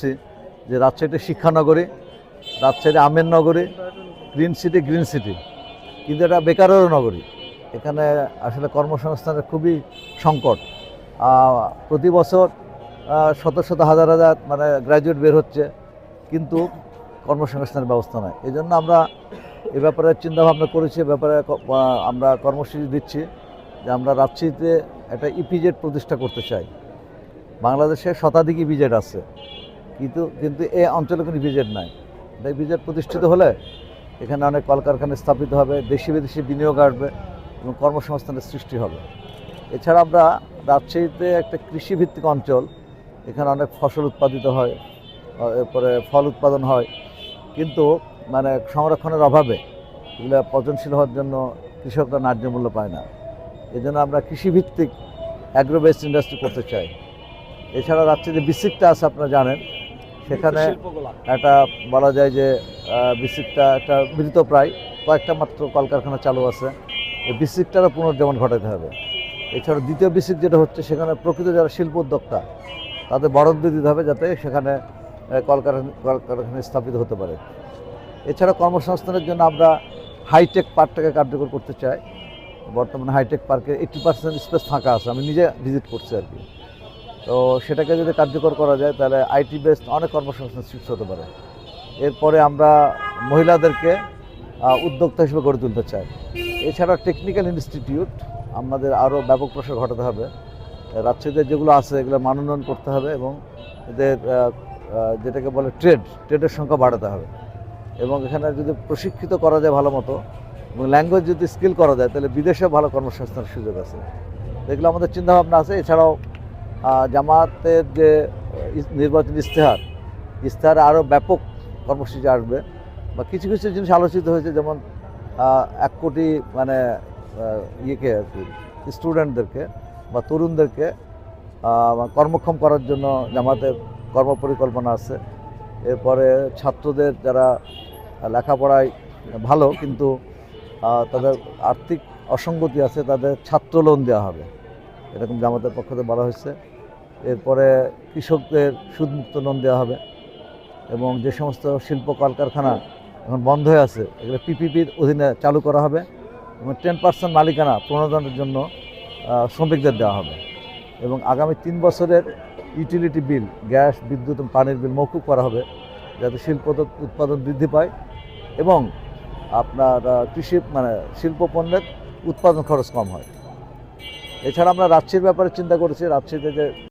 বলছি যে রাজশাহীতে শিক্ষানগরী, রাজশাহীতে আমের নগরী, গ্রিন সিটি, কিন্তু এটা বেকারেরও নগরী। এখানে আসলে কর্মসংস্থানের খুবই সংকট। প্রতি বছর শত হাজার মানে গ্র্যাজুয়েট বের হচ্ছে, কিন্তু কর্মসংস্থানের ব্যবস্থা নাই। এই জন্য আমরা এ ব্যাপারে চিন্তাভাবনা করেছি, এ ব্যাপারে আমরা কর্মসূচি দিচ্ছি যে আমরা রাজশাহীতে একটা ইপিজেড প্রতিষ্ঠা করতে চাই। বাংলাদেশে শতাধিক ইপিজেড আছে, কিন্তু এই অঞ্চলে কোনো ইপিজেড নাই। ইপিজেড প্রতিষ্ঠিত হলে এখানে অনেক কলকারখানা স্থাপিত হবে, দেশি বিদেশি বিনিয়োগ আসবে এবং কর্মসংস্থানের সৃষ্টি হবে। এছাড়া আমরা রাজশাহীতে একটা কৃষিভিত্তিক অঞ্চল, এখানে অনেক ফসল উৎপাদিত হয়, এরপরে ফল উৎপাদন হয়, কিন্তু মানে সংরক্ষণের অভাবে এগুলো পচনশীল হওয়ার জন্য কৃষকরা ন্যায্য মূল্য পায় না। এই জন্য আমরা কৃষিভিত্তিক অ্যাগ্রো বেসড ইন্ডাস্ট্রি করতে চাই। এছাড়া রাজশাহীতে বিসিকটা আছে, আপনারা জানেন, সেখানে একটা বলা যায় যে বিসিকটা একটা মৃতপ্রায়, কয়েকটা মাত্র কলকারখানা চালু আছে। এই বিসিকটারও পুনর্জীবন ঘটাতে হবে। এছাড়া দ্বিতীয় বিসিক যেটা হচ্ছে, সেখানে প্রকৃত যারা শিল্প উদ্যোক্তা তাদের বরাদ্দ দিতে হবে, যাতে সেখানে কলকারখানা স্থাপিত হতে পারে। এছাড়া কর্মসংস্থানের জন্য আমরা হাইটেক পার্কটাকে কার্যকর করতে চাই। বর্তমানে হাইটেক পার্কে 80% স্পেস ফাঁকা আছে, আমি নিজে ভিজিট করছি আর কি। তো সেটাকে যদি কার্যকর করা যায় তাহলে আইটি বেসড অনেক কর্মসংস্থান সৃষ্টি হতে পারে। এরপরে আমরা মহিলাদেরকে উদ্যোক্তা হিসেবে গড়ে তুলতে চাই। এছাড়া টেকনিক্যাল ইনস্টিটিউট আমাদের আরও ব্যাপক প্রসার ঘটাতে হবে। রাজশাহীতে যেগুলো আছে এগুলো মানোন্নয়ন করতে হবে এবং এদের যেটাকে বলে ট্রেডের সংখ্যা বাড়াতে হবে। এবং এখানে যদি প্রশিক্ষিত করা যায় ভালো মতো এবং ল্যাঙ্গুয়েজ যদি স্কিল করা যায়, তাহলে বিদেশে ভালো কর্মসংস্থানের সুযোগ আছে। এগুলো আমাদের চিন্তাভাবনা আছে। এছাড়াও জামাতের যে নির্বাচনী ইশতেহারে আরও ব্যাপক কর্মসূচি আসবে, বা কিছু জিনিস আলোচিত হয়েছে, যেমন 1 কোটি মানে ইয়েকে আর কি স্টুডেন্টদেরকে বা তরুণদেরকে কর্মক্ষম করার জন্য জামাতের কর্মপরিকল্পনা আছে। এরপরে ছাত্রদের যারা লেখাপড়ায় ভালো কিন্তু তাদের আর্থিক অসঙ্গতি আছে, তাদের ছাত্র লোন দেওয়া হবে, এরকম জামাতের পক্ষ থেকে বলা হয়েছে। এরপরে কৃষকদের সুদমুক্ত লোন দেওয়া হবে এবং যে সমস্ত শিল্প কলকারখানা এখন বন্ধ হয়ে আছে এগুলো পিপিপির অধীনে চালু করা হবে এবং 10% মালিকানা পুনরুদ্ধারের জন্য শ্রমিকদের দেওয়া হবে। এবং আগামী 3 বছরের ইউটিলিটি বিল, গ্যাস, বিদ্যুৎ এবং পানির বিল মওকুফ করা হবে, যাতে শিল্প উৎপাদন বৃদ্ধি পায় এবং আপনার শিল্প পণ্যের উৎপাদন খরচ কম হয়। এছাড়া আমরা রাজশাহীর ব্যাপারে চিন্তা করেছি। রাজশাহীতে যে